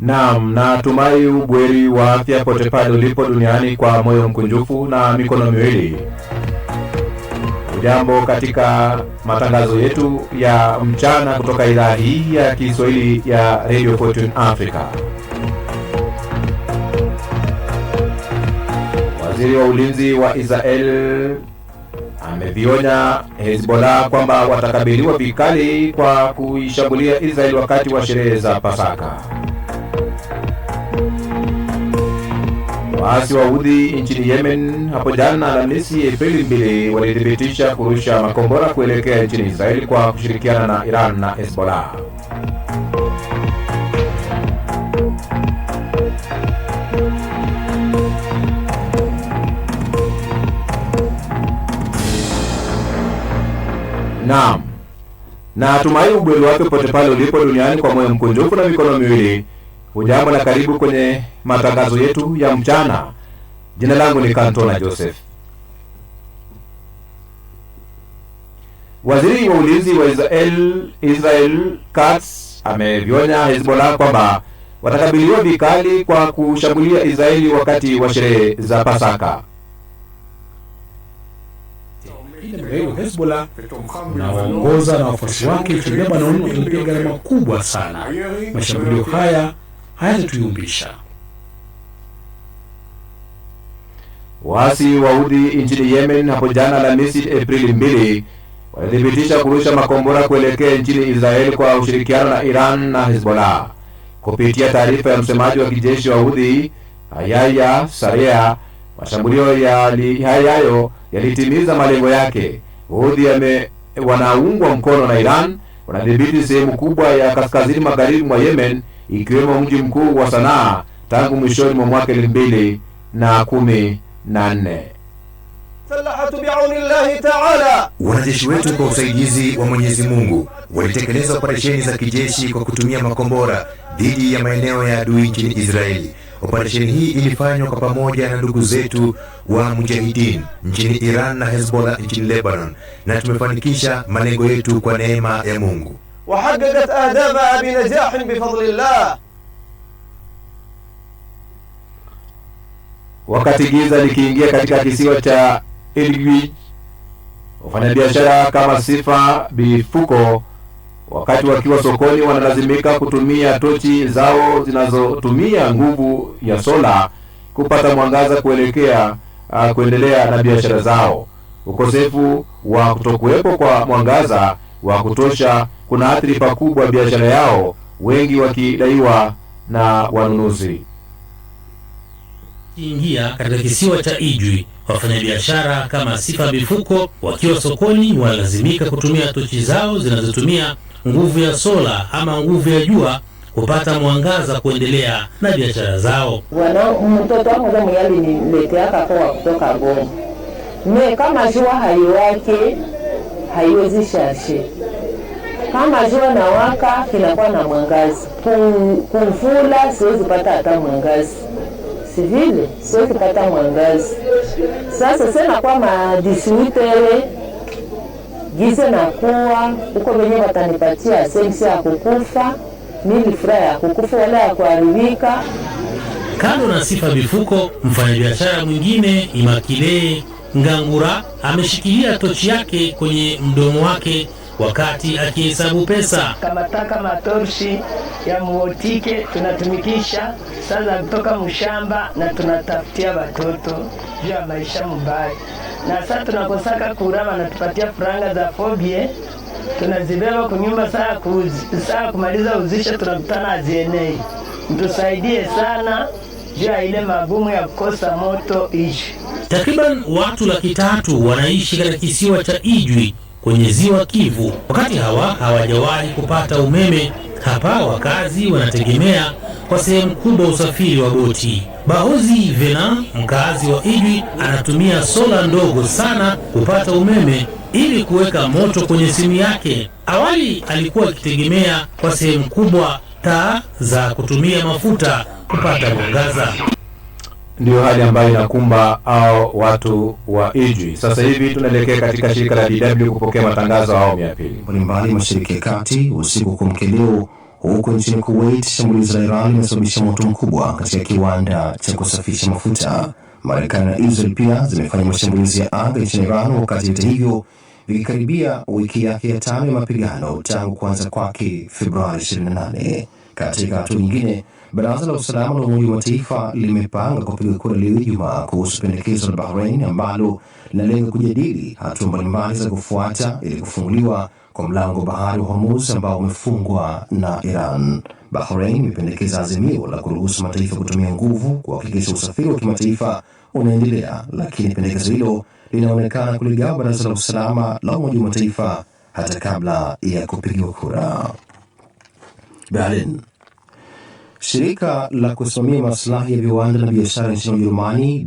Naam, natumai ubweri wa afya pote pale ulipo duniani kwa moyo mkunjufu na mikono miwili. Ujambo katika matangazo yetu ya mchana kutoka idhaa hii ya Kiswahili ya Radio Fortune Africa. Waziri wa ulinzi wa Israel amevionya Hezbollah kwamba watakabiliwa vikali kwa kuishambulia Israel wakati wa sherehe za Pasaka. Waasi wa Houthi nchini Yemen hapo jana Alhamisi Aprili 2 walithibitisha kurusha makombora kuelekea nchini Israeli kwa kushirikiana na Iran na Hezbollah. Naam. Na tumai ubweli wake pote pale ulipo duniani kwa moyo mkunjufu na mikono miwili. Ujambo na karibu kwenye matangazo yetu ya mchana. Jina langu ni Kantona Joseph. Waziri wa ulinzi wa Israel Katz amevionya Hezbollah kwamba watakabiliwa vikali kwa kushambulia Israeli wakati wa sherehe za Pasaka. Hezbollah unaoongoza na wafuasi wake nchini Lebanon wamelipia gharama kubwa sana. Mashambulio haya hayatatuyumbisha. Waasi wa Houthi nchini Yemen hapo jana Alhamisi Aprili 2 walithibitisha kurusha makombora kuelekea nchini Israeli kwa ushirikiano na Iran na Hezbollah. Kupitia taarifa ya msemaji wa kijeshi wa Houthi, Yahya Sarea, mashambulio hayo yalitimiza malengo yake. Houthi wanaungwa mkono na Iran wanadhibiti sehemu kubwa ya kaskazini magharibi mwa Yemen, ikiwemo mji mkuu wa Sanaa tangu mwishoni mwa mwaka 2014. Wanajeshi wetu kwa usaidizi wa Mwenyezi Mungu walitekeleza operesheni za kijeshi kwa kutumia makombora dhidi ya maeneo ya adui nchini Israeli. Operesheni hii ilifanywa kwa pamoja na ndugu zetu wa Mujahideen nchini Iran na Hezbollah nchini Lebanon, na tumefanikisha malengo yetu kwa neema ya Mungu. وحققت أهدافها بنجاح بفضل الله. Wakati giza likiingia katika kisiwa cha Idlib, wafanyabiashara kama Sifa Bifuko wakati wakiwa sokoni wanalazimika kutumia tochi zao zinazotumia nguvu ya sola kupata mwangaza kuendelea na biashara zao. Ukosefu wa kutokuwepo kwa mwangaza wa kutosha kuna athiri pakubwa biashara yao, wengi wakidaiwa na wanunuzi. Kiingia katika kisiwa cha Idlib, wafanyabiashara kama Sifa Bifuko wakiwa sokoni walazimika kutumia tochi zao zinazotumia nguvu ya sola ama nguvu ya jua kupata mwangaza kuendelea na biashara zao. Mtoto wangu ndio mwali niletea kwa kutoka Goma. Kama jua haiwake haiwezi shashi. Kama jua na waka kinakuwa na mwangaza. Kumfula siwezi pata hata mwangaza. Sivile siwezi pata mwangaza. Sasa sena kwa madisiwitere gize na kuwa uko wenye watanipatia sensi ya kukufa, mimi furaha ya kukufa wala ya kuharibika. Kando na Sifa Bifuko, mfanyabiashara mwingine Imakile Ngangura ameshikilia tochi yake kwenye mdomo wake wakati akihesabu pesa. Kama matorshi ya muotike tunatumikisha sasa kutoka mshamba na tunatafutia watoto juu ya maisha mbaya. Na sasa tunakosaka kurama na tupatia franga za fobie, tunazibeba kwa nyumba saa kumaliza uzisha tunakutana azienei. Mtusaidie sana juu ya ile magumu ya kukosa moto ishi. Takriban watu 300,000 wanaishi katika kisiwa cha Idlib kwenye ziwa Kivu. Wakati hawajawahi kupata umeme hapa, wakazi wanategemea kwa sehemu kubwa usafiri wa boti. Bahozi Vena, mkazi wa Idlib, anatumia sola ndogo sana kupata umeme ili kuweka moto kwenye simu yake. Awali alikuwa akitegemea kwa sehemu kubwa taa za kutumia mafuta kupata mwangaza. ndio hali ambayo inakumba au watu wa Ijwi. Sasa hivi tunaelekea katika shirika la DW kupokea matangazo awamu ya pili. Mbalimbali Mashariki ya Kati usiku kuamkia leo, huko nchini Kuwait shambulizi la Iran limesababisha moto mkubwa katika kiwanda cha kusafisha mafuta. Marekani na Israel pia zimefanya mashambulizi ya anga nchini Iran, wakati vita hivyo vikikaribia wiki yake ya 5 ya mapigano tangu kuanza kwake Februari 28. Katika hatua nyingine, Baraza la Usalama la Umoja wa Mataifa limepanga kupiga kura leo Ijumaa kuhusu pendekezo la Bahrain ambalo linalenga kujadili hatua mbalimbali za kufuata ili kufunguliwa kwa mlango bahari wa Hormuz ambao umefungwa na Iran. Bahrain imependekeza azimio la kuruhusu mataifa kutumia nguvu kuhakikisha usafiri wa kimataifa unaendelea, lakini pendekezo hilo linaonekana kuligawa Baraza la Usalama la Umoja wa Mataifa hata kabla ya kupigiwa kura. Berlin. Shirika la kusimamia maslahi ya viwanda na biashara nchini Ujerumani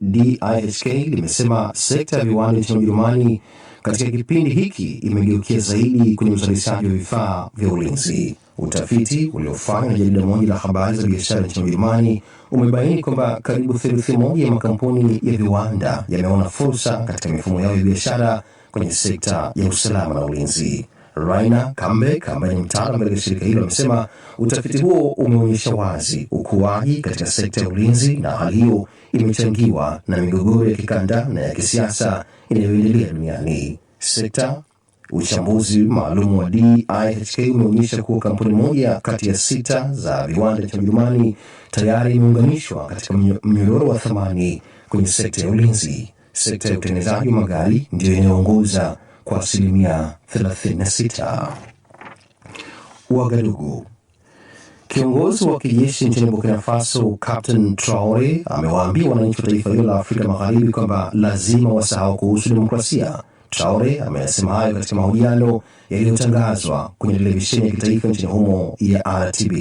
DIHK limesema sekta ya viwanda nchini Ujerumani katika kipindi hiki imegeukia zaidi kwenye uzalishaji wa vifaa vya ulinzi. Utafiti uliofanywa na jarida moja la habari za biashara nchini Ujerumani umebaini kwamba karibu theluthi moja ya makampuni ya viwanda yameona fursa katika mifumo yao ya biashara kwenye sekta ya usalama na ulinzi. Rainer Kambeck ambaye ni mtaalamu katika shirika hilo amesema utafiti huo umeonyesha wazi ukuaji katika sekta ya ulinzi, na hali hiyo imechangiwa na migogoro ya kikanda na ya kisiasa inayoendelea duniani. Uchambuzi maalum wa DIHK umeonyesha kuwa kampuni moja kati ya 6 za viwanda nchini Ujerumani tayari imeunganishwa katika mnyororo wa thamani kwenye sekta ya ulinzi. Sekta ya utengenezaji wa magari ndio inayoongoza kwa 36%. Ouagadougou. Kiongozi wa kijeshi nchini Burkina Faso Captain Traore amewaambia wananchi wa taifa hilo la Afrika Magharibi kwamba lazima wasahau kuhusu demokrasia. Traore amesema hayo katika mahojiano yaliyotangazwa kwenye televisheni ya kitaifa nchini humo ya RTB.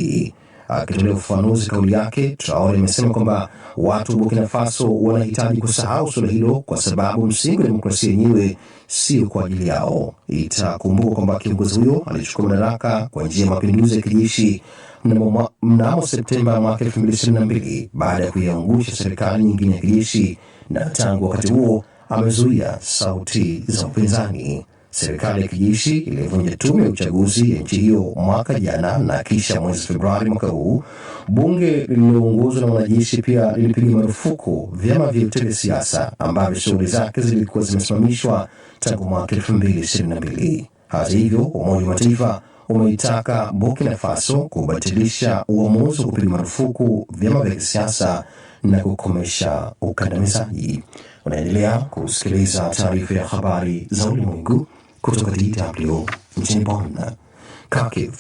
Akitolea ufafanuzi kauli yake, Traore amesema kwamba watu wa Burkina Faso wanahitaji kusahau suala hilo kwa sababu msingi wa demokrasia yenyewe sio kwa ajili yao. Itakumbuka kwamba kiongozi huyo alichukua madaraka kwa njia ya mapinduzi ya kijeshi mnamo Septemba mwaka 2022 baada ya kuiangusha serikali nyingine ya kijeshi, na tangu wakati huo amezuia sauti za upinzani. Serikali ya kijeshi ilivunja tume ya uchaguzi ya nchi hiyo mwaka jana, na kisha mwezi Februari mwaka huu bunge lililoongozwa na wanajeshi pia lilipiga marufuku vyama vyote vya siasa ambavyo shughuli zake zilikuwa zimesimamishwa tangu mwaka 2022. Hata hivyo, Umoja wa Mataifa umeitaka Burkina Faso kubatilisha uamuzi wa kupiga marufuku vyama vya kisiasa na kukomesha ukandamizaji. Unaendelea kusikiliza taarifa ya habari za ulimwengu kutoka DW mjini Bonn. Kharkiv.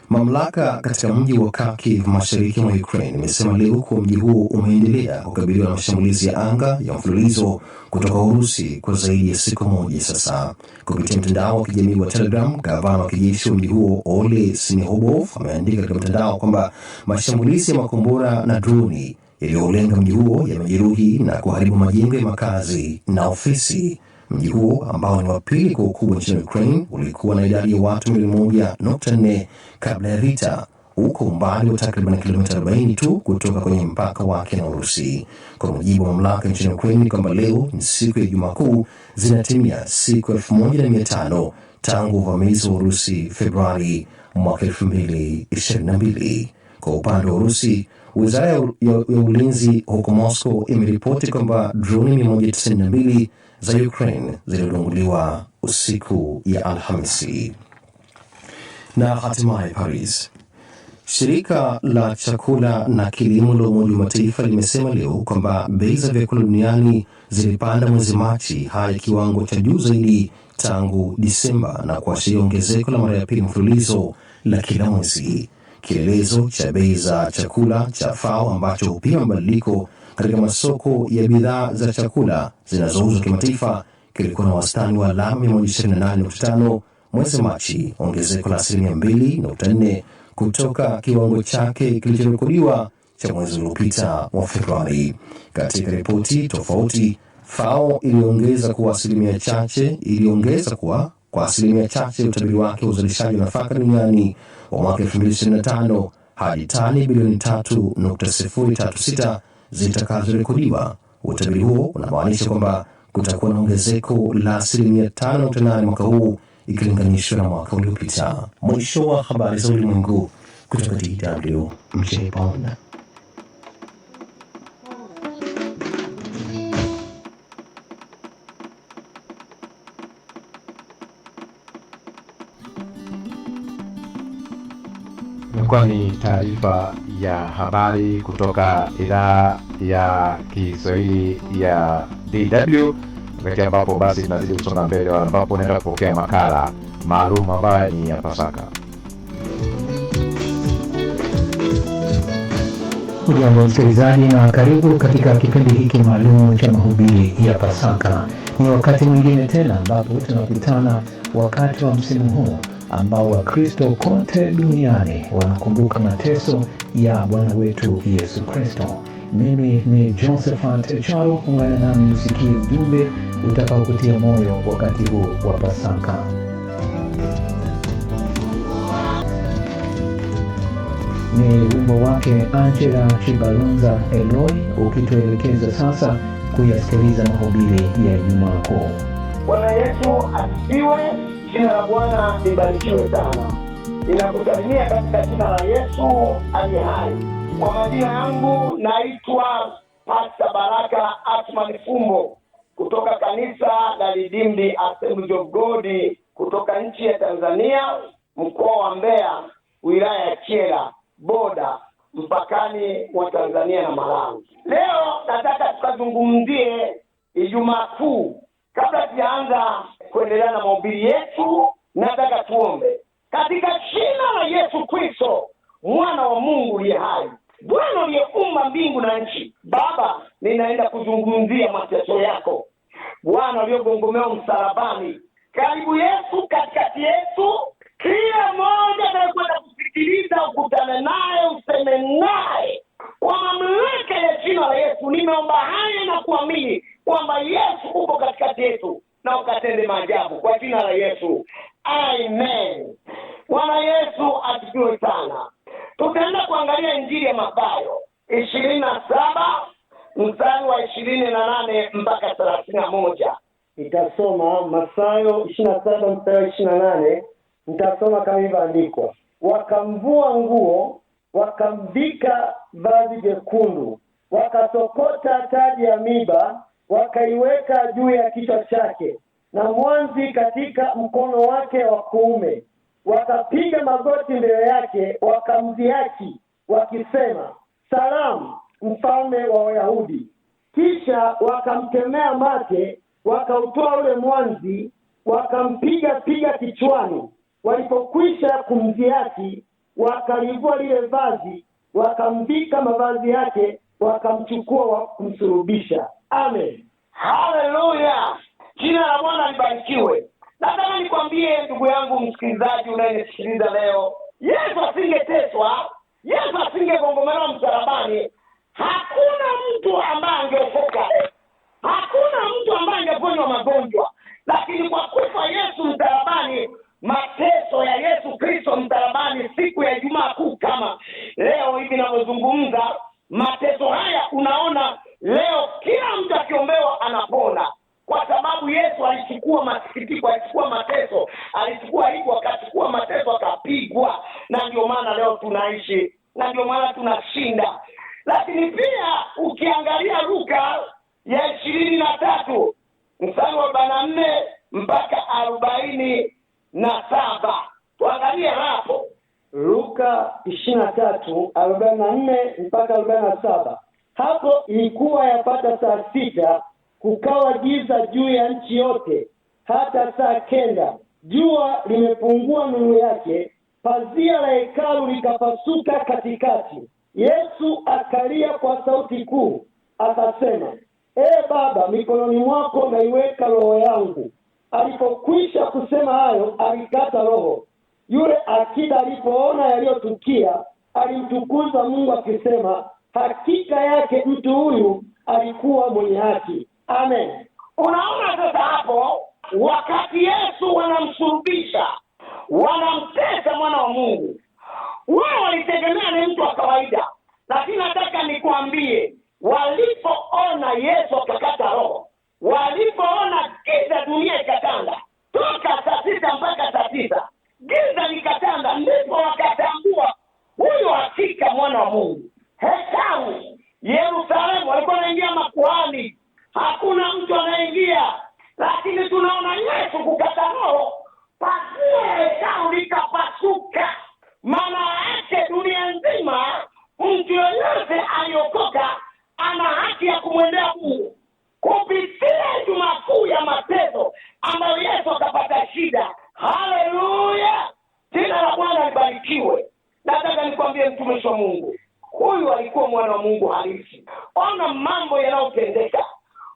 Mamlaka katika mji wa Kharkiv mashariki mwa Ukraine imesema leo kuwa mji huo umeendelea kukabiliwa na mashambulizi ya anga ya mfululizo kutoka Urusi kwa zaidi ya siku moja sasa. Kupitia mtandao wa kijamii wa Telegram, gavana wa kijeshi wa mji huo Ole Sinihobov ameandika katika mtandao kwamba mashambulizi ya makombora na droni yaliyolenga mji huo yamejeruhi na kuharibu majengo ya makazi na ofisi. Mji huo ambao ni wa pili kwa ukubwa nchini Ukraine ulikuwa na idadi ya watu 1.4 kabla ya vita, uko umbali wa takriban kilomita 40 tu kutoka kwenye mpaka wake na Urusi. Kwa mujibu wa mamlaka nchini Ukraine kwamba leo ni siku ya Ijumaa Kuu, zinatimia siku 1500 tangu uvamizi wa Urusi Februari mwaka 2022. Kwa upande wa Urusi, Wizara ya Ulinzi huko Moscow imeripoti kwamba droni 192 za Ukraine zilidunguliwa usiku ya Alhamisi. Na hatimaye Paris. Shirika la chakula na kilimo la Umoja wa Mataifa limesema leo kwamba bei za vyakula duniani zilipanda mwezi Machi hadi kiwango cha juu zaidi tangu Disemba, na kuashiria ongezeko la mara ya pili mfululizo la kila mwezi. Kielelezo cha bei za chakula cha FAO ambacho hupima mabadiliko katika masoko ya bidhaa za chakula zinazouzwa kimataifa kilikuwa na wastani wa alama 128.5 mwezi Machi, ongezeko la 2.4 kutoka kiwango chake kilichorekodiwa cha mwezi uliopita wa Februari. Katika ripoti tofauti, FAO iliongeza kwa asilimia chache utabiri wake wa uzalishaji wa nafaka duniani wa mwaka 2025 hadi tani bilioni 3.036 zitakazorekodiwa. Utabiri huo unamaanisha kwamba kutakuwa na ongezeko la 5.8% mwaka huu ikilinganishwa na mwaka uliopita. Mwisho wa habari za ulimwengu kutoka DW mjini Bonn. Imekuwa ni taarifa ya habari kutoka idhaa ya Kiswahili ya DW, wakati ambapo basi tunazidi kusonga mbele, ambapo unaenda kupokea makala maalum ambayo ni ya Pasaka. Ujambo msikilizaji, na karibu katika kipindi hiki maalum cha mahubiri ya Pasaka. Ni wakati mwingine tena ambapo tunakutana wakati wa msimu huu ambao Wakristo kote duniani wanakumbuka mateso ya Bwana wetu Yesu Kristo. Mimi ni Josephat Charo, ungana nami usikie ujumbe utakaokutia moyo wakati huu wa Pasaka. Ni wimbo wake Angela Chibalonza Eloi ukituelekeza sasa kuyasikiliza mahubiri ya Ijumaa Kuu. Bwana Yesu asifiwe. Jina la Bwana libarikiwe sana. Ninakusalimia katika jina la Yesu aliye hai. Kwa majina yangu naitwa Pastor Baraka Atman Fumbo kutoka kanisa la Redeemed Assembly of God kutoka nchi ya Tanzania, mkoa wa Mbeya, wilaya ya Kyela, boda mpakani wa Tanzania na Malawi. Leo nataka tukazungumzie Ijumaa Kuu. Kabla tujaanza kuendelea na mahubiri yetu, nataka tuombe. Katika jina la Yesu Kristo, mwana wa Mungu aliye hai, Bwana aliyeumba mbingu na nchi, Baba, ninaenda kuzungumzia mateso yako, Bwana aliyogongomewa msalabani. Karibu Yesu katikati yetu, kila mmoja anayekwenda kusikiliza ukutane naye, useme naye. Kwa mamlaka ya jina la Yesu nimeomba haya na kuamini kwamba Yesu uko katikati yetu na ukatende maajabu kwa jina la Yesu. Amen. Bwana Yesu asifiwe sana. Tutaenda kuangalia Injili ya Mathayo 27 mstari wa 28 mpaka 31. Nitasoma Mathayo 27 mstari wa 28. Nitasoma kama ilivyoandikwa. Wakamvua nguo, wakamvika vazi jekundu, wakasokota taji ya miba, wakaiweka juu ya kichwa chake, na mwanzi katika mkono wake wa kuume. Wakapiga magoti mbele yake, wakamdhihaki wakisema, Salamu, mfalme wa Wayahudi. Kisha wakamtemea mate, wakautoa ule mwanzi, wakampiga kichwani. Walipokwisha kumdhihaki, wakalivua lile vazi, wakamvika mavazi yake, wakamchukua kumsulubisha. Amen. Haleluya. Jina la Bwana libarikiwe. Nataka nikwambie ndugu yangu msikilizaji unayenisikiliza leo, Yesu asingeteswa, Yesu asingegongomewa msalabani, hakuna mtu ambaye angeokoka. Hakuna mtu ambaye angeponywa magonjwa. Lakini kwa kufa Yesu msalabani, mateso ya Yesu Kristo msalabani siku ya Ijumaa Kuu kama leo hivi ninavyozungumza, mateso haya unaona leo kila mtu akiombewa anapona. Kwa sababu Yesu alichukua masikitiko, alichukua mateso, alichukua hivyo, akachukua mateso, akapigwa. Na ndio maana leo tunaishi, na ndio maana tunashinda. Lakini pia ukiangalia Luka ya 23 mstari wa 44 mpaka 47, tuangalie hapo. Luka 23:44 mpaka 47. Hapo ilikuwa yapata saa 6, kukawa giza juu ya nchi yote hata saa 9. Jua limepungua nuru yake, pazia la hekalu likapasuka katikati. Yesu akalia kwa sauti kuu, akasema, Baba, mikononi mwako naiweka roho yangu. Alipokwisha kusema hayo, alikata roho. Yule akida alipoona yaliyotukia, alimtukuza Mungu akisema, hakika yake mtu huyu alikuwa mwenye haki. Amen. Unaona sasa hapo, wakati Yesu wanamsulubisha, wanamtesa mwana wa Mungu, wao walitegemea ni mtu wa kawaida. Lakini nataka nikwambie, wale hekalu Yerusalemu walikuwa wanaingia makuhani, hakuna mtu anaingia. Lakini tunaona Yesu kukata roho, pazia hekalu likapasuka. Maana yake dunia nzima, mtu yoyote aliokoka ana haki ya kumwendea Mungu kupitia Ijumaa Kuu ya mateso ambayo Yesu akapata shida. Haleluya! Jina la Bwana libarikiwe. Nataka nikwambie mtumishi wa Mungu, huyu alikuwa mwana wa Mungu halisi. Ona mambo yanayotendeka,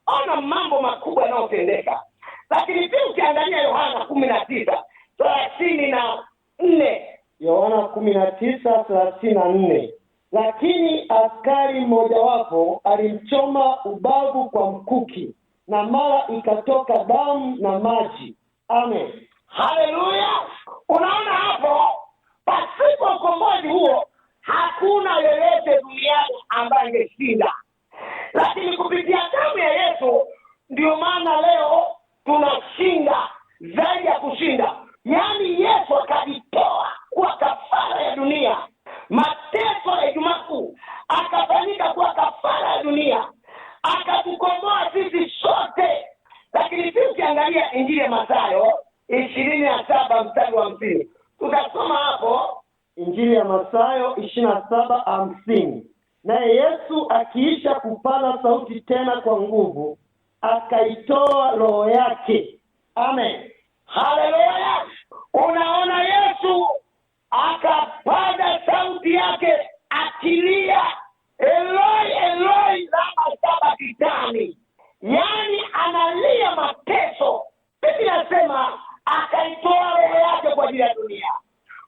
ona mambo makubwa yanayotendeka. Lakini pia ukiangalia Yohana 19:34, Yohana 19:34, lakini askari mmojawapo alimchoma ubavu kwa mkuki, na mara ikatoka damu na maji. Amen. Haleluya! Unaona hapo, pasipo ukombozi huo hakuna yeyote duniani ambaye angeshinda. Lakini kupitia damu ya Yesu ndio maana leo tunashinda, zaidi ya kushinda. Yaani Yesu akajitoa kwa kafara ya dunia. Mateso ya Ijumaa Kuu akafanyika kwa kafara ya dunia, akatukomboa sisi sote. Lakini pia ukiangalia Injili ya Mathayo 27:50, tutasoma hapo. Injili ya Mathayo 27:50, naye Yesu akiisha kupaza sauti tena kwa nguvu, akaitoa roho yake. Amen. Haleluya! Unaona Yesu akapaza sauti yake akilia, Eloi Eloi lama sabakitani. Yaani analia mateso. Biblia inasema akaitoa roho yake kwa ajili ya dunia.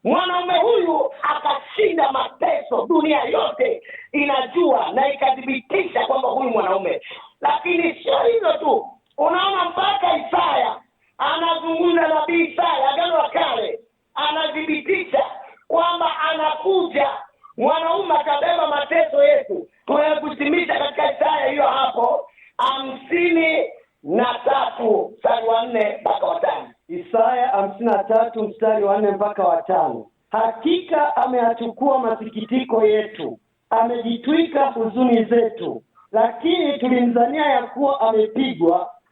Mwanaume huyu akashinda mateso, dunia yote inajua na ikadhibitisha kwamba huyu mwanaume. Lakini sio hilo tu, unaona mpaka Isaya anazungumza, nabii Isaya Agano la Kale anadhibitisha kwamba anakuja mwanaume atabeba mateso yetu. Tunayakutimisha katika Isaya hiyo hapo 53 mstari wa 4 mpaka wa 5. Isaya 53 mstari wa 4 mpaka wa 5. Hakika ameyachukua masikitiko yetu, amejitwika huzuni zetu, lakini tulimdhania ya kuwa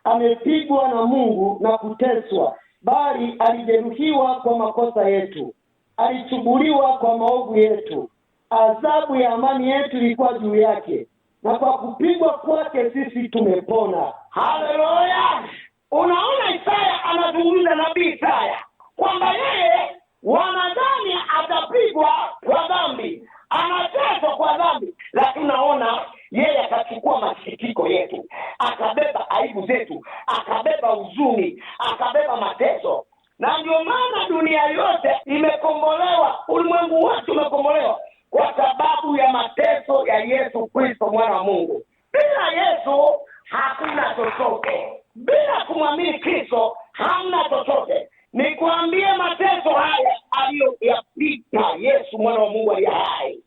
amepigwa na Mungu na kuteswa, bali alijeruhiwa kwa makosa yetu, alichubuliwa kwa maovu yetu. Adhabu ya amani yetu ilikuwa juu yake, na kwa kupigwa kwake sisi tumepona. Haleluya! Unaona Isaya anazungumza, nabii Isaya, kwamba yeye wanadhani atapigwa kwa dhambi, anateswa kwa dhambi, lakini unaona yeye akachukua masikitiko yetu, akabeba aibu zetu, akabeba huzuni, akabeba mateso. Na ndio maana dunia yote imekombolewa, ulimwengu wote umekombolewa kwa sababu ya mateso ya Yesu Kristo mwana wa Mungu. Bila Yesu hakuna chochote. Bila kumwamini Kristo hamna chochote. Nikwambie mateso haya aliyoyapita Yesu mwana wa Mungu aliye hai.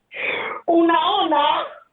Unaona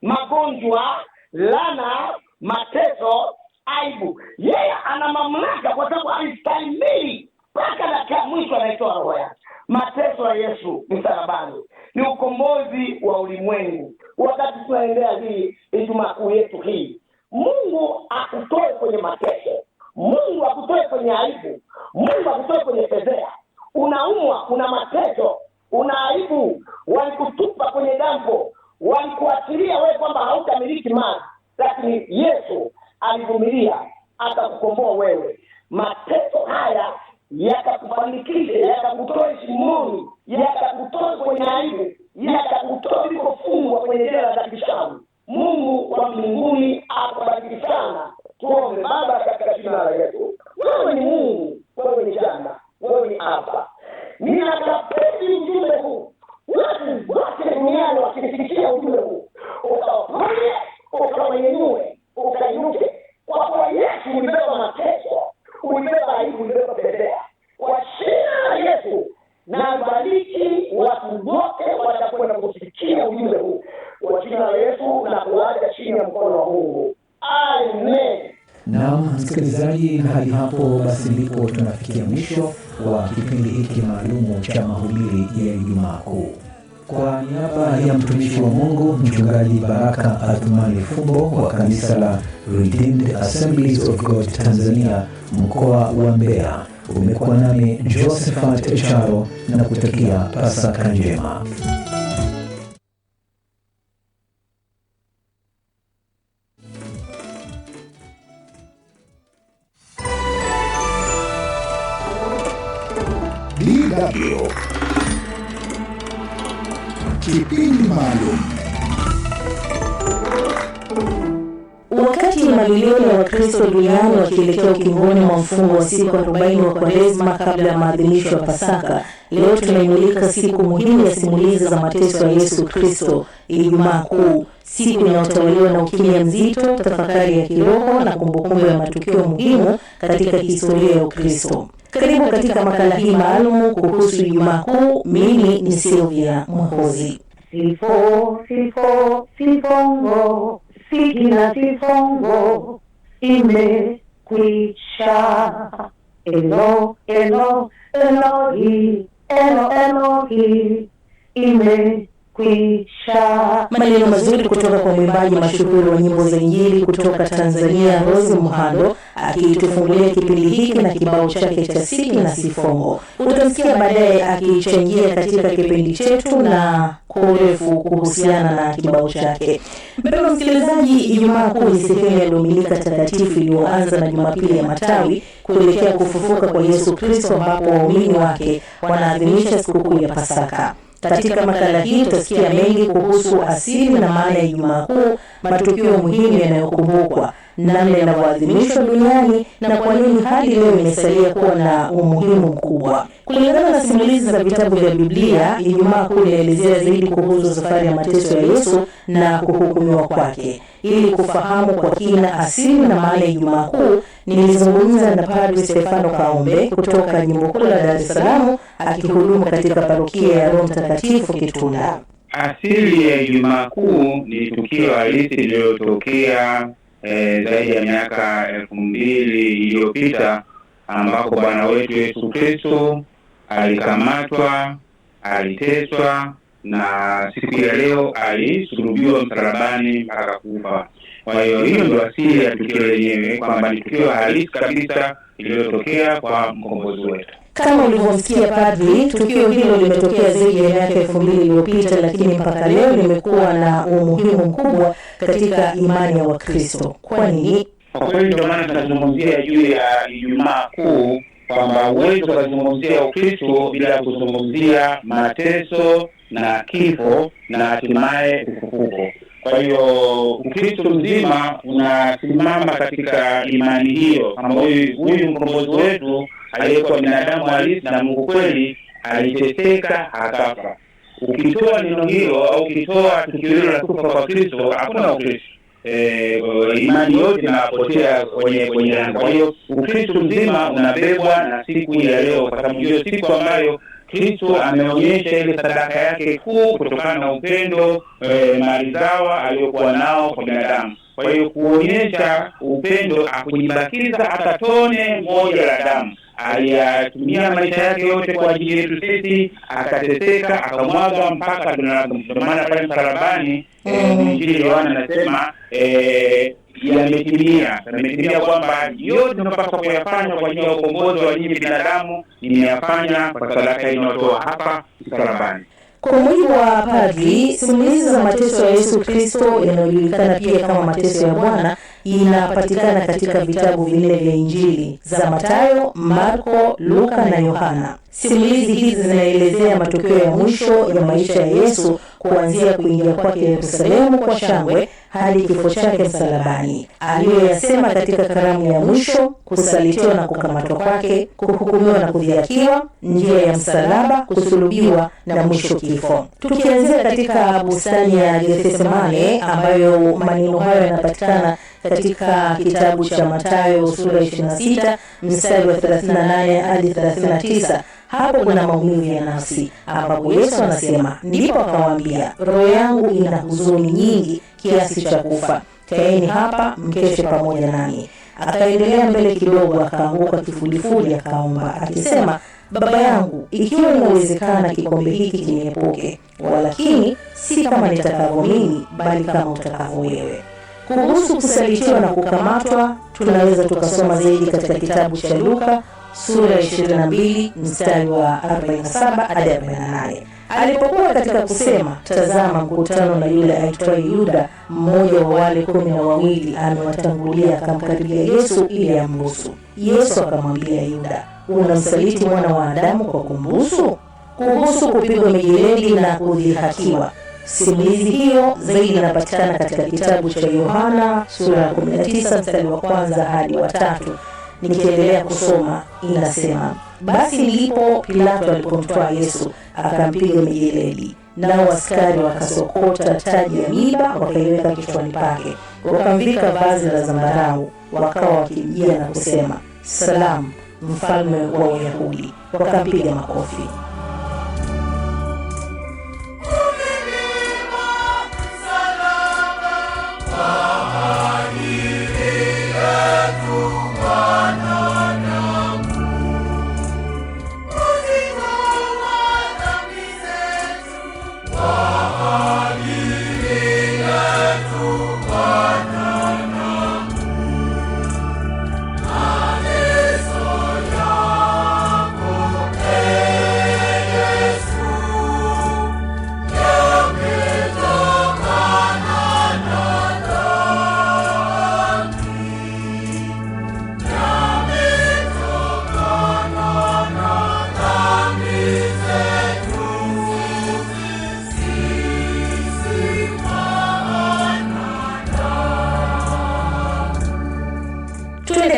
magonjwa, lana, mateso, aibu. Yeye ana mamlaka kwa sababu alistahimili mpaka dakika ya mwisho anaitoa roho yake. Mateso ya Yesu msalabani ni ukombozi wa ulimwengu. Wakati tunaendea hii Ijumaa Kuu yetu hii, Mungu akutoe kwenye mateso, Mungu akutoe kwenye aibu, Mungu akutoe kwenye fedheha. Unaumwa, una mateso, una aibu, walikutupa kwenye dampo, walikuachilia wewe kwamba hautamiliki mali, lakini Yesu alivumilia akakukomboa wewe. Mateso haya yakakufanikisha, yakakutoa shimoni, yakakutoa kwenye aibu, yakakutoa ulikofungwa kwenye jela za kishamu. Mungu wa mbinguni akubariki sana. Tuombe. Baba, katika jina la Yesu, wewe ni Mungu, wewe ni Jana, wewe ni Alfa. Ninakapenda ujumbe huu, watu wote duniani wakisikia ujumbe huu, ukawaponye, ukawanyenyue, ukainuke. Kwa kuwa Yesu ulibeba mateso, ulibeba aibu, ulibeba fedheha. Kwa jina la Yesu na bariki watu wote watakwenda kusikia ujumbe huu, kwa jina la Yesu, na kuacha chini ya mkono wa Mungu. Amen. Naam, msikilizaji, na hadi hapo basi ndipo tunafikia mwisho wa kipindi hiki maalumu cha mahubiri ya Ijumaa Kuu. Kwa niaba ya mtumishi wa Mungu Mchungaji Baraka Athumani Fumbo wa kanisa la Redeemed Assemblies of God Tanzania mkoa wa Mbeya, umekuwa nami Josephat Charo na kutakia Pasaka njema. DW Kipindi maalum. Wakati mamilioni ya Wakristo duniani wakielekea ukingoni mwa mfungo wa siku 40 wa Kwaresma kabla ya maadhimisho ya Pasaka, leo tunaimulika siku muhimu ya simulizi za mateso ya Yesu Kristo, Ijumaa Kuu, siku inayotawaliwa na ukimya mzito, tafakari ya kiroho na kumbukumbu ya matukio muhimu katika historia ya Ukristo. Karibu katika makala hii maalum kuhusu Ijumaa Kuu. Mimi ni Sylvia Mwahozi. Sifongo, sikina sifongo, imekwisha. Elohi, imekwisha. Maneno mazuri kutoka kwa mwimbaji mashuhuri wa nyimbo za Injili kutoka Tanzania, Rose Muhando, akitufungulia kipindi hiki na kibao chake cha Siki na Sifongo. Utamsikia baadaye akichangia katika kipindi chetu na kwa urefu kuhusiana na kibao chake. Mpendwa msikilizaji, Ijumaa Kuu ni sehemu ya Dominika Takatifu iliyoanza na Jumapili ya Matawi kuelekea kufufuka kwa Yesu Kristo, ambapo waumini wake wanaadhimisha sikukuu ya Pasaka. Katika makala hii tutasikia mengi kuhusu asili na maana ya Ijumaa Kuu, matukio muhimu yanayokumbukwa, namna yanavyoadhimishwa duniani na kwa nini hadi leo imesalia kuwa na umuhimu mkubwa. Kulingana na simulizi za vitabu vya Biblia, Ijumaa Kuu inaelezea zaidi kuhusu safari ya mateso ya Yesu na kuhukumiwa kwake. Ili kufahamu kwa kina asili na maana ya Ijumaa Kuu, nilizungumza na Padre Stefano Kaombe kutoka Jimbo Kuu la Dar es Salaam, akihudumu katika parokia ya Roho Mtakatifu Kitunda. Asili ya Ijumaa Kuu ni tukio halisi lililotokea zaidi ya miaka 2000 iliyopita, ambako Bwana wetu Yesu Kristo alikamatwa, aliteswa na siku ya leo alisulubiwa msalabani mpaka kufa. Kwa hiyo hiyo ndio asili ya tukio lenyewe, kwamba ni tukio halisi kabisa lililotokea kwa mkombozi wetu. Kama ulivyomsikia padri, tukio hilo limetokea zaidi ya miaka 2000 iliyopita, lakini mpaka leo limekuwa na umuhimu mkubwa katika imani ya Wakristo. Kwa nini? Kwa kweli ndio maana tunazungumzia juu ya Ijumaa Kuu, kwamba uwezo wa kuzungumzia Ukristo bila kuzungumzia mateso na kifo na hatimaye ufufuko. Kwa hiyo Ukristo mzima unasimama katika imani hiyo, kwamba huyu mkombozi wetu aliyekuwa binadamu halisi na Mungu kweli aliteseka akafa. Ukitoa neno hilo au ukitoa tukio hilo la kufa kwa Kristo, hakuna Ukristo. Imani yote inapotea kwenye anga. Kwa hiyo Ukristo mzima unabebwa na siku ya leo, kwa sababu ndio siku ambayo Kristo ameonyesha ile sadaka yake kuu kutokana na upendo maridhawa aliyokuwa nao kwa binadamu. Kwa hiyo kuonyesha upendo, akujibakiza hata tone moja la damu. Aliyatumia maisha yake yote kwa ajili yetu sisi, akateseka, akamwaga mpaka ndio maana pale msalabani Injili ya Yohana anasema yametimia, kwamba yote tunapaswa kuyafanya kwa ajili ya ukombozi wa nyinyi binadamu nimeyafanya kwa sadaka inayotoa hapa msalabani. Kwa mujibu wa padri, simulizi za mateso ya Yesu Kristo yanayojulikana pia kama mateso ya Bwana inapatikana katika vitabu vinne vya Injili za Mathayo, Marko, Luka na Yohana. Simulizi hizi zinaelezea matukio ya mwisho ya maisha ya Yesu, kuanzia kuingia kwake Yerusalemu kwa shangwe hadi kifo chake msalabani, aliyoyasema katika karamu ya mwisho, kusalitiwa na kukamatwa kwake, kuhukumiwa na kudhihakiwa, njia ya msalaba, kusulubiwa na mwisho kifo. Tukianzia katika bustani ya Gethsemane, ambayo maneno hayo yanapatikana katika kitabu cha Mathayo sura 26 mstari wa 38 hadi 39. Hapo kuna maumivu ya nafsi, ambapo Yesu anasema, ndipo akawaambia, roho yangu ina huzuni nyingi kiasi cha kufa, kaeni hapa mkeshe pamoja nami. Akaendelea mbele kidogo, akaanguka kifudifudi, akaomba akisema, Baba yangu, ikiwa inawezekana kikombe hiki kiniepuke, walakini si kama nitakavyo mimi, bali kama utakavyo wewe. Kuhusu kusalitiwa na kukamatwa, tunaweza tukasoma zaidi katika kitabu cha Luka sura 22 mstari wa 47 hadi 48. Alipokuwa katika kusema, tazama mkutano na yule aitwaye Yuda, mmoja wa wale 12 amewatangulia akamkaribia Yesu ili ambusu. Yesu akamwambia Yuda, unamsaliti mwana wa Adamu kwa kumbusu? Kuhusu kupigwa mijeledi na kudhihakiwa, simulizi hiyo zaidi inapatikana katika kitabu cha Yohana sura ya 19 mstari wa 1 hadi wa 3. Nikiendelea kusoma inasema, basi ndipo Pilato alipomtoa Yesu akampiga mijeledi, nao askari wakasokota taji ya miiba wakaiweka kichwani pake, wakamvika vazi la zambarau, wakawa wakimjia na kusema, salamu, mfalme wa Wayahudi, wakampiga makofi.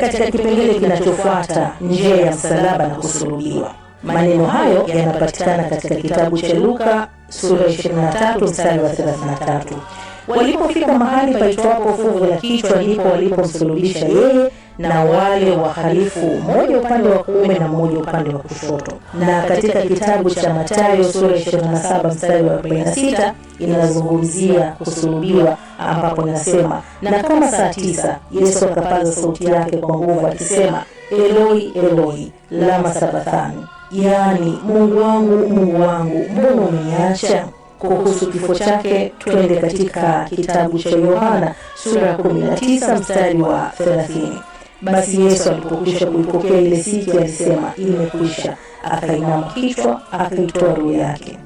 Katika kipengele kinachofuata, njia ya msalaba na kusulubiwa. Maneno hayo yanapatikana katika kitabu cha Luka sura 23 mstari wa 33. Walipofika mahali paitwapo fuvu la kichwa, ndipo walipomsulubisha yeye na wale wahalifu, mmoja upande wa kuume na mmoja upande wa kushoto. Na katika kitabu cha Mathayo sura 27 mstari wa 46 inazungumzia kusulubiwa, ambapo inasema, na kama saa 9 Yesu akapaza sauti yake kwa nguvu akisema, Eloi Eloi lama sabachthani, yaani Mungu wangu mbona umeniacha? Kuhusu kifo chake, twende katika kitabu cha Yohana sura 19 mstari wa 30. Basi Yesu alipokwisha kuipokea ile siki alisema, imekwisha, akainama kichwa, akaitoa roho yake.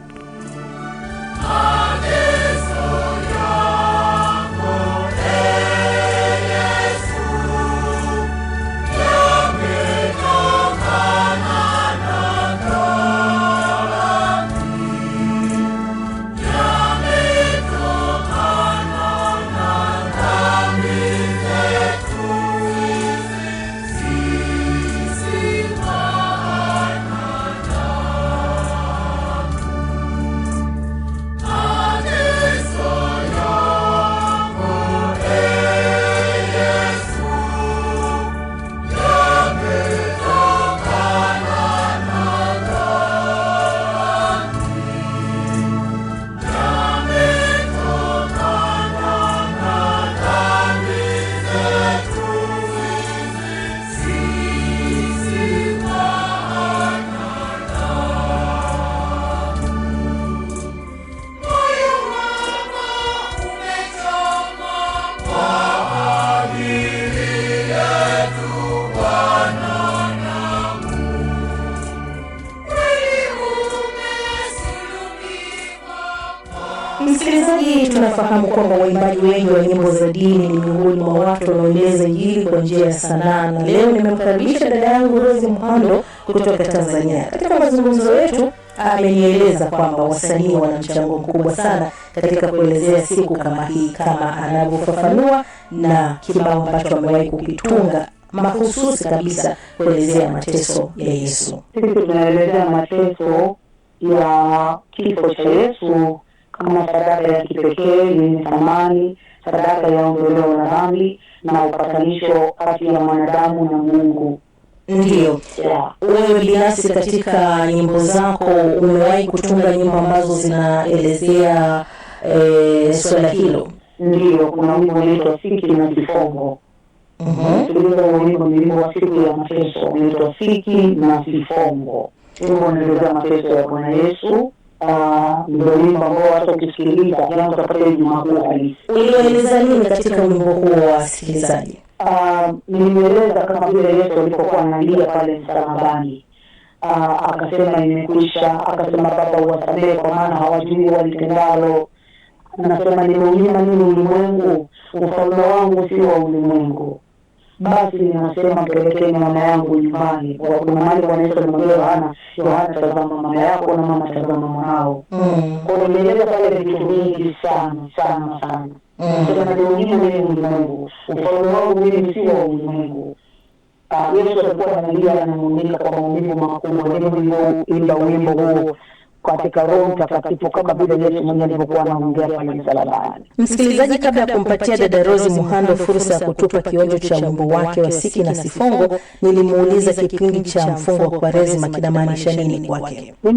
Msikilizaji, tunafahamu kwamba waimbaji wengi wa nyimbo za dini ni miongoni mwa watu wanaoeneza Injili kwa njia ya sanaa, na leo nimemkaribisha dada yangu Rose Muhando kutoka Tanzania. Katika mazungumzo yetu amenieleza kwamba wasanii wana mchango mkubwa sana katika kuelezea siku kama hii, kama anavyofafanua na kibao ambacho amewahi kukitunga mahususi kabisa kuelezea mateso ya Yesu. Sisi tunaelezea mateso ya kifo cha Yesu kama sadaka ya kipekee yenye thamani, sadaka ya ondoleo la dhambi na upatanisho kati ya mwanadamu na Mungu. Ndiyo. Yeah. Wewe binafsi katika nyimbo zako umewahi kutunga nyimbo ambazo zinaelezea swala hilo? Ndiyo, kuna wimbo unaitwa Siki na Sifongo. Tuliweza wimbo wa siku ya mateso unaitwa Siki na Sifongo. Wimbo unaelezea mateso ya Bwana Yesu. Ndio wimbo ambao hata ukisikiliza yangu utapata Ijumaa Kuu halisi. Ulieleza nini katika wimbo huo wa wasikilizaji? Nimeeleza kama vile Yesu alipokuwa analia pale msalabani. Akasema imekwisha, akasema Baba uwasamehe kwa maana hawajui walitendalo. Anasema nimeunyima nini ulimwengu, ufalme wangu si wa ulimwengu. Basi ninasema mpelekeni mama yangu nyumbani. Kuna mahali Bwana Yesu alimwambia Yohana tazama mama yako na mama tazama mwanao. Kwa hiyo nimeeleza pale vitu vingi sana. Nasema nimeunyima nini ulimwengu, ufalme wangu mimi si wa ulimwengu. Yesu alikuwa analia, anamuunika kwa maumivu makubwa. Ndivyo wimbo huo katika Roho Mtakatifu kama vile Yesu mwenyewe alivyokuwa anaongea pale msalabani. Msikilizaji, kabla ya kumpatia dada Rose Muhando fursa ya kutupa kionjo cha wimbo wake wa Siki na Sifongo, nilimuuliza kipindi cha mfungo wa Kwaresma kinamaanisha nini kwake. Ni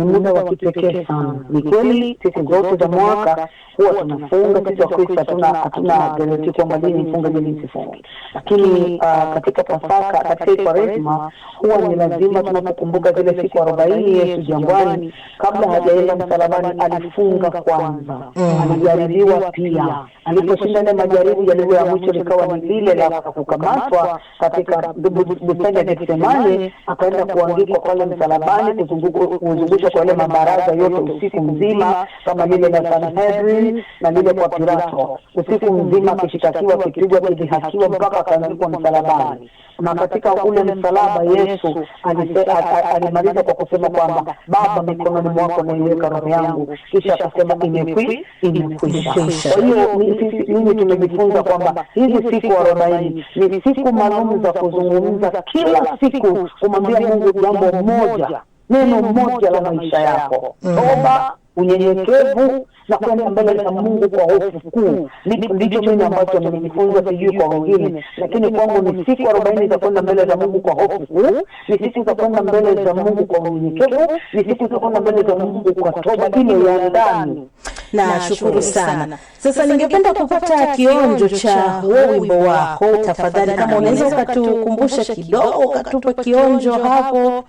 muda wa kipekee sana. Ni kweli siku zote za mwaka huwa tunafunga, sisi wa Kristo hatuna garanti kwamba lini mfunga lini sifunga. Lakini katika Pasaka, katika Kwaresma huwa ni lazima tunapokumbuka zile siku 40 Yesu jangwani kabla hajaenda msalabani alifunga kwanza. Alijaribiwa pia. Aliposhinda ile majaribu ya mwisho likawa ni lile la kukamatwa katika bustani ya Getsemani, akaenda kuangikwa pale msalabani, kuzungushwa kwa ile mabaraza yote usiku mzima, kama lile la Sanhedrin na lile kwa Pilato. Usiku mzima akishitakiwa, akipigwa, akidhihakiwa mpaka akaangikwa msalabani. Na katika ule msalaba Yesu alimaliza kwa kusema kwamba Baba, mikononi mwako naiweka roho yangu, kisha akasema imekwisha. Kwa hiyo mimi tumejifunza kwamba hizi siku 40 ni siku maalum za kuzungumza kila siku, kumwambia Mungu jambo moja, neno moja la maisha yako. Toba, unyenyekevu na kwenda mbele za Mungu kwa hofu kuu. Ndicho mimi ambacho nimejifunza, sijui kwa wengine, lakini kwangu ni siku 40 za kwenda mbele za Mungu kwa hofu kuu, ni siku za kwenda mbele za Mungu kwa unyenyekevu, ni siku za kwenda mbele za Mungu kwa toba ile ya ndani. Na shukuru sana. Sasa ningependa kupata kionjo cha wimbo wako. Tafadhali kama unaweza ukatukumbusha kidogo, ukatupa kionjo hapo.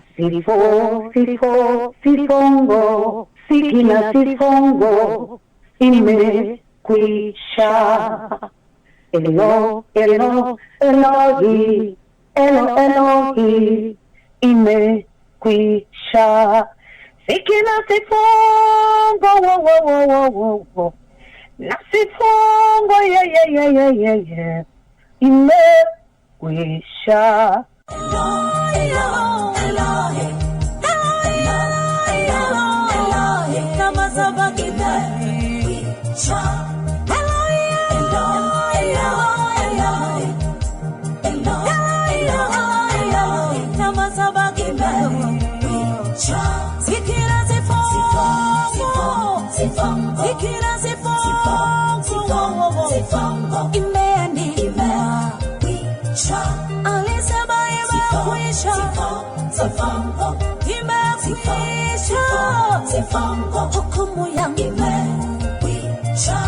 Sifongo, Siki na Sifongo imekwisha. Elohi imekwisha. Siki na Sifongo, na Sifongo imekwisha. Hukumu yangu imekwisha.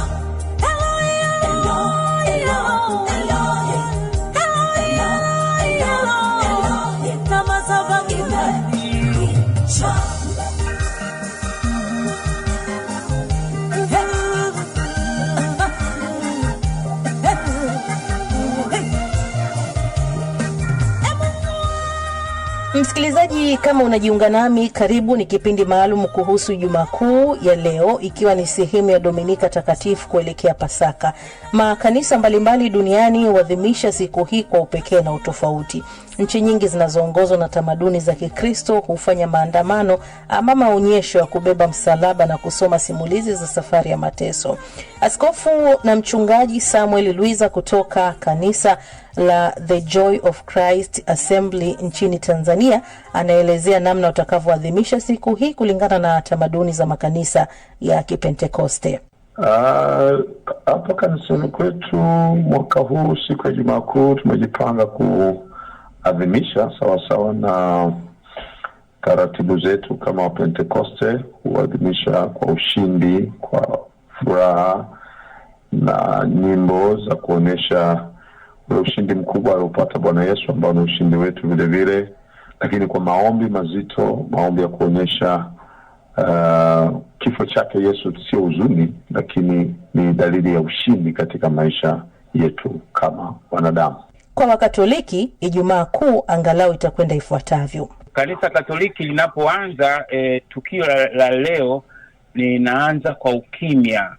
Msikilizaji, kama unajiunga nami, karibu. Ni kipindi maalum kuhusu Ijumaa Kuu ya leo, ikiwa ni sehemu ya Dominika Takatifu kuelekea Pasaka. Makanisa mbalimbali duniani huadhimisha siku hii kwa upekee na utofauti. Nchi nyingi zinazoongozwa na tamaduni za Kikristo hufanya maandamano ama maonyesho ya kubeba msalaba na kusoma simulizi za safari ya mateso. Askofu na mchungaji Samuel Luiza kutoka kanisa la The Joy of Christ Assembly nchini Tanzania anaelezea namna utakavyoadhimisha siku hii kulingana na tamaduni za makanisa ya Kipentekoste. Hapa kanisani kwetu mwaka huu siku ya Ijumaa Kuu tumejipanga kuadhimisha sawa na taratibu zetu kama Wapentekoste, kuadhimisha kwa ushindi, kwa furaha na nyimbo za kuonesha ule ushindi mkubwa aliopata Bwana Yesu ambao ni ushindi wetu vile vile. lakini kwa maombi mazito, maombi ya kuonyesha kifo chake Yesu sio huzuni, lakini ni dalili ya ushindi katika maisha yetu kama wanadamu. Kwa Wakatoliki, Ijumaa Kuu angalau itakwenda ifuatavyo. Kanisa Katoliki linapoanza tukio la leo linaanza kwa ukimya.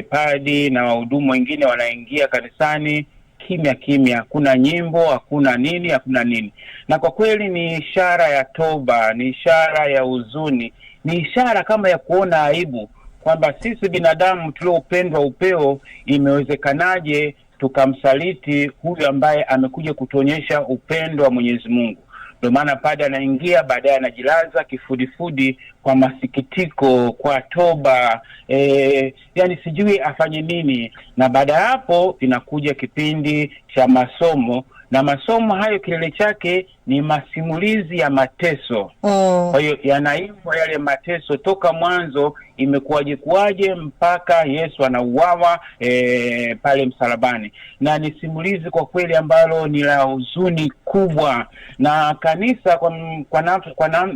Padi na wahudumu wengine wanaingia kanisani kimya kimya, hakuna nyimbo, hakuna nini. Na kwa kweli ni ishara ya toba, ni ishara ya huzuni, ni ishara kama ya kuona aibu kwamba sisi binadamu tuliopendwa upeo, imewezekanaje tukamsaliti huyu ambaye amekuja kutuonyesha upendo wa Mwenyezi Mungu. Ndio maana padi anaingia, baadaye anajilaza kifudifudi kwa masikitiko, kwa toba, yani sijui afanye nini. Na baada ya hapo inakuja kipindi cha masomo, na masomo hayo kilele chake ni masimulizi ya mateso. Kwa hiyo yanaimbwa yale mateso toka mwanzo, imekuwaje mpaka Yesu anauawa pale msalabani. Na ni simulizi kwa kweli ambalo ni la huzuni kubwa. Na kanisa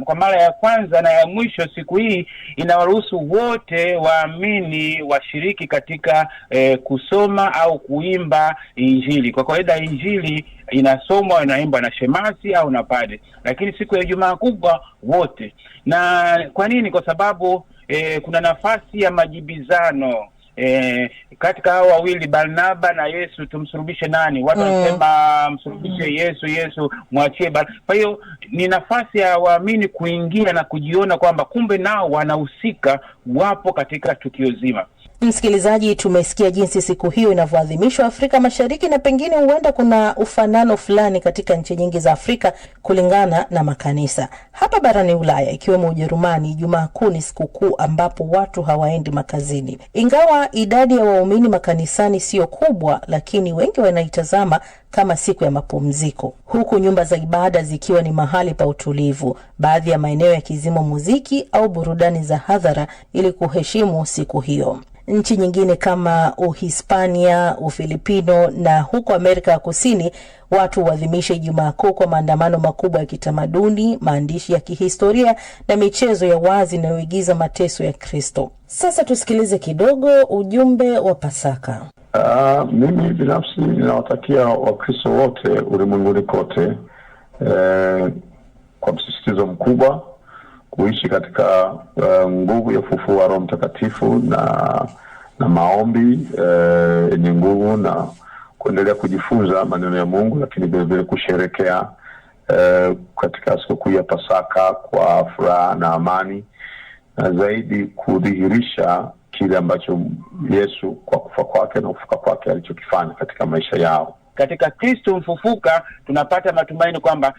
kwa mara ya kwanza na ya mwisho siku hii inawaruhusu wote waamini washiriki katika kusoma au kuimba Injili. Kwa kawaida Injili inasomwa, inaimbwa na shemasi au na pade, lakini siku ya Ijumaa Kubwa wote. Na kwa nini? Kwa sababu kuna nafasi ya majibizano katika hao wawili, Barnaba na Yesu. Tumsulubishe nani? Watu wanasema msulubishe Yesu, mwachie. Kwa hiyo ni nafasi ya waamini kuingia na kujiona kwamba kumbe nao wanahusika, wapo katika tukio zima. Msikilizaji, tumesikia jinsi siku hiyo inavyoadhimishwa Afrika Mashariki, na pengine huenda kuna ufanano fulani katika nchi nyingi za Afrika kulingana na makanisa. Hapa barani Ulaya ikiwemo Ujerumani, Ijumaa Kuu ni sikukuu ambapo watu hawaendi makazini. Ingawa idadi ya waumini makanisani sio kubwa, lakini wengi wanaitazama kama siku ya mapumziko, huku nyumba za ibada zikiwa ni mahali pa utulivu, baadhi ya maeneo yakizimo muziki au burudani za hadhara ili kuheshimu siku hiyo. Nchi nyingine kama Uhispania, Ufilipino na huko Amerika ya Kusini, watu huadhimisha Ijumaa Kuu kwa maandamano makubwa ya kitamaduni, maandishi ya kihistoria na michezo ya wazi inayoigiza mateso ya Kristo. Sasa tusikilize kidogo ujumbe wa Pasaka. Mimi binafsi ninawatakia Wakristo wote ulimwenguni kote kwa msisitizo mkubwa kuishi katika nguvu ya ufufuo wa Roho Mtakatifu na maombi yenye nguvu, na kuendelea kujifunza maneno ya Mungu, lakini vile vile kusherehekea katika sikukuu ya Pasaka kwa furaha na amani, na zaidi kudhihirisha kile ambacho Yesu kwa kufa kwake na kufuka kwake alichokifanya katika maisha yao. Katika Kristo mfufuka tunapata matumaini kwamba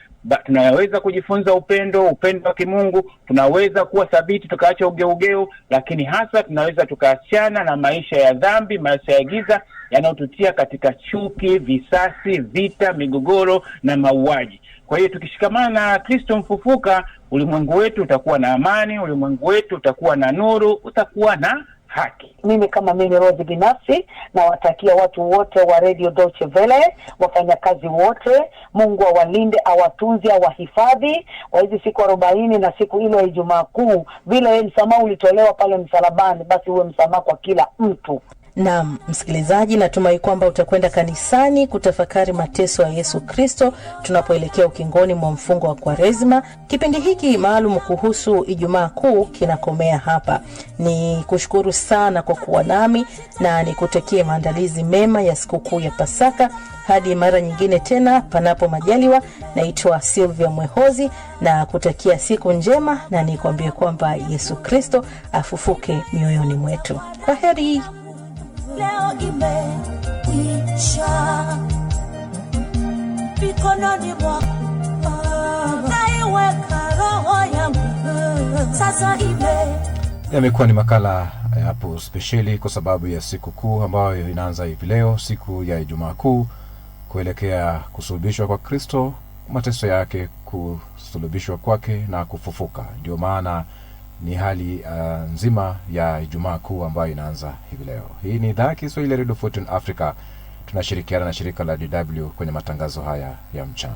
tunaweza kujifunza upendo wa kimungu, tunaweza kuwa thabiti tukaacha ugeugeu, lakini hasa tunaweza tukaachana na maisha ya dhambi, maisha ya giza yanayotutia katika chuki, visasi, vita, migogoro na mauaji. Kwa hiyo tukishikamana na Kristo mfufuka, ulimwengu wetu utakuwa na amani, ulimwengu wetu utakuwa na nuru, utakuwa na haki. Mimi kama mimi Rose binafsi na watakia watu wote wa Radio Deutsche Welle, wafanyakazi wote, Mungu awalinde, awatunze, awahifadhi wa hizi siku 40 na siku ile ya Ijumaa Kuu. Bila msamaha ulitolewa pale msalabani, basi uwe msamaha kwa kila mtu. Naam, msikilizaji, natumai kwamba utakwenda kanisani kutafakari mateso ya Yesu Kristo tunapoelekea ukingoni mwa mfungo wa Kwaresma. Kipindi hiki maalum kuhusu Ijumaa Kuu kinakomea hapa. Ni kushukuru sana kwa kuwa nami na nikutakie maandalizi mema ya sikukuu ya Pasaka. Hadi mara nyingine tena panapo majaliwa. Naitwa Sylvia Mwehozi na kutakia siku njema, na nikwambie kwamba Yesu Kristo afufuke mioyoni mwetu. Kwaheri. Leo imekwisha mikononi mwako, naiweka roho yangu sasa Yamekuwa ni makala hapo spesheli kwa sababu ya siku kuu ambayo inaanza hivi leo, siku ya Ijumaa Kuu, kuelekea kusulubishwa kwa Kristo, mateso yake, kusulubishwa kwake na kufufuka. Ndio maana ni hali nzima ya Ijumaa Kuu ambayo inaanza hivi leo. Hii ni idhaa ya Kiswahili ya Radio Fortune Africa. Tunashirikiana na shirika la DW kwenye matangazo haya ya mchana.